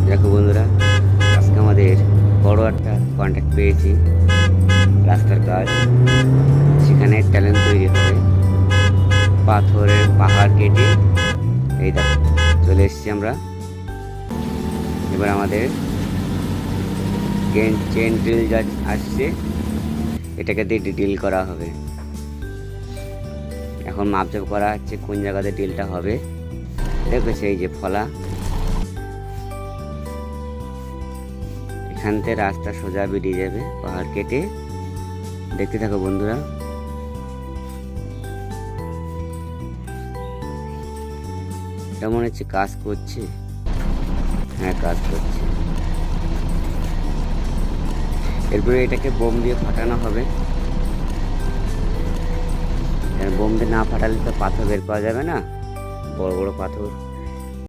দেখো বন্ধুরা, আজকে আমাদের বড় একটা কন্ট্রাক্ট পেয়েছি, রাস্তার কাজ। সেখানে ট্যালেন্ট তৈরি হবে, পাথরের পাহাড় কেটে। এই দেখো, চলে এসেছি আমরা। এবার আমাদের চেন ড্রিল যা আসছে, এটাকে দিয়ে ড্রিল করা হবে। এখন মাপঝাপ করা হচ্ছে কোন জায়গাতে ড্রিলটা হবে। দেখো সেই যে ফলা, এখান থেকে রাস্তা সোজা বেরিয়ে যাবে পাহাড় কেটে। দেখতে থাকো বন্ধুরা। এটা মনে হচ্ছে কাজ করছে। হ্যাঁ, কাজ করছে। এরপরে এটাকে বোম দিয়ে ফাটানো হবে। বোম দিয়ে না ফাটালে তো পাথর বের করা যাবে না, বড় বড় পাথর।